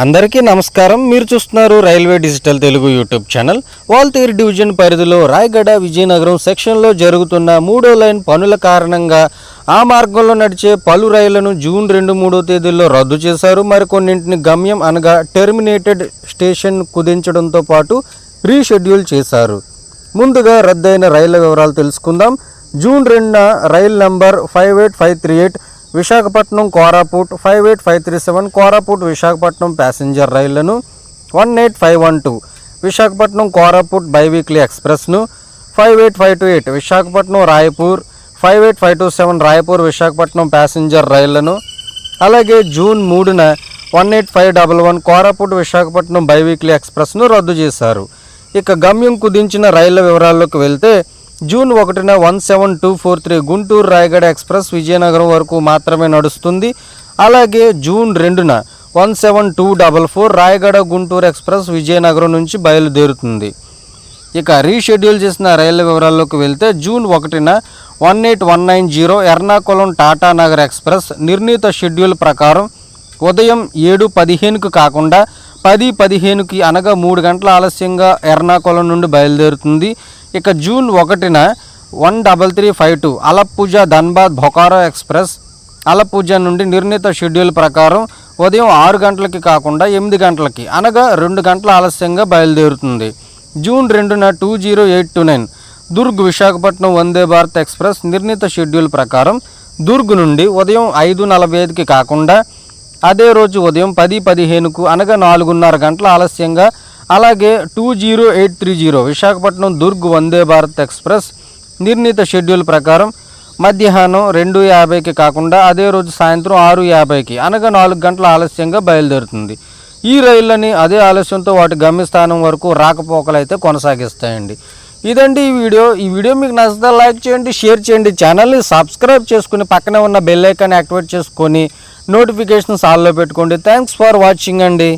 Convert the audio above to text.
అందరికీ నమస్కారం. మీరు చూస్తున్నారు railway digital Telugu YouTube channel. Waltair division పరిధిలో రాయగడ విజయనగరం సెక్షన్లో జరుగుతున్న 3వ లైన్ పనుల కారణంగా ఆ మార్గంలో నడిచే పలు రైళ్లను జూన్ 2-3 తేదీల్లో రద్దు చేశారు. మరికొన్నింటిని గమ్యం అనగా టెర్మినేటెడ్ స్టేషన్ కుదించడంతో పాటు రీషెడ్యూల్ చేశారు. ముందుగా రద్దయిన రైళ్ల వివరాలు తెలుసుకుందాం. జూన్ 2న rail number 58538 Visakhapatnam Koraput, 58537 Koraput Visakhapatnam passenger రైళ్లను, 18512 విశాఖపట్నం కోరాపుట్ బైవీక్లీ ఎక్స్ప్రెస్ను, 58528 విశాఖపట్నం రాయపూర్, 58527 రాయపూర్ విశాఖపట్నం ప్యాసింజర్ రైళ్లను, అలాగే జూన్ 3న 18511 కోరాపుట్ విశాఖపట్నం బైవీక్లీ ఎక్స్ప్రెస్ను రద్దు చేశారు. ఇక గమ్యం కుదించిన రైళ్ల వివరాల్లోకి వెళ్తే జూన్ 1న 17243 గుంటూరు రాయగడ ఎక్స్ప్రెస్ విజయనగరం వరకు మాత్రమే నడుస్తుంది. అలాగే జూన్ 2న 17244 రాయగడ గుంటూరు ఎక్స్ప్రెస్ విజయనగరం నుంచి బయలుదేరుతుంది. ఇక రీషెడ్యూల్ చేసిన రైళ్ల వివరాల్లోకి వెళ్తే జూన్ 1న 18190 ఎర్నాకుళం టాటానగర్ ఎక్స్ప్రెస్ నిర్ణీత షెడ్యూల్ ప్రకారం ఉదయం 7:15కు కాకుండా 10:15కి అనగా 3 గంటల ఆలస్యంగా ఎర్నాకుళం నుండి బయలుదేరుతుంది. ఇక జూన్ 1న 13352 అలప్పుజ ధన్బాద్ బొకారో ఎక్స్ప్రెస్ అలప్పుజ నుండి నిర్ణీత షెడ్యూల్ ప్రకారం ఉదయం 6 గంటలకి కాకుండా 8 గంటలకి అనగా 2 గంటల ఆలస్యంగా బయలుదేరుతుంది. జూన్ 2న 20829 దుర్గ్ విశాఖపట్నం వందే భారత్ ఎక్స్ప్రెస్ నిర్ణీత షెడ్యూల్ ప్రకారం దుర్గ్ నుండి ఉదయం 5:45కి కాకుండా అదే రోజు ఉదయం 10:15కు అనగా 4:30 గంటల ఆలస్యంగా, అలాగే 20830 విశాఖపట్నం దుర్గ్ వందే భారత్ ఎక్స్ప్రెస్ నిర్ణీత షెడ్యూల్ ప్రకారం మధ్యాహ్నం 2:50కి కాకుండా అదే రోజు సాయంత్రం 6:50కి అనగా 4 గంటల ఆలస్యంగా బయలుదేరుతుంది. ఈ రైళ్ళని అదే ఆలస్యంతో వాటి గమ్యస్థానం వరకు రాకపోకలు అయితే కొనసాగిస్తాయండి. ఇదండి ఈ వీడియో మీకు నచ్చితే లైక్ చేయండి, షేర్ చేయండి, ఛానల్ని సబ్స్క్రైబ్ చేసుకుని పక్కనే ఉన్న బెల్ ఐకాన్ యాక్టివేట్ చేసుకొని నోటిఫికేషన్స్ ఆన్లో పెట్టుకోండి. థ్యాంక్స్ ఫర్ వాచింగ్ అండి.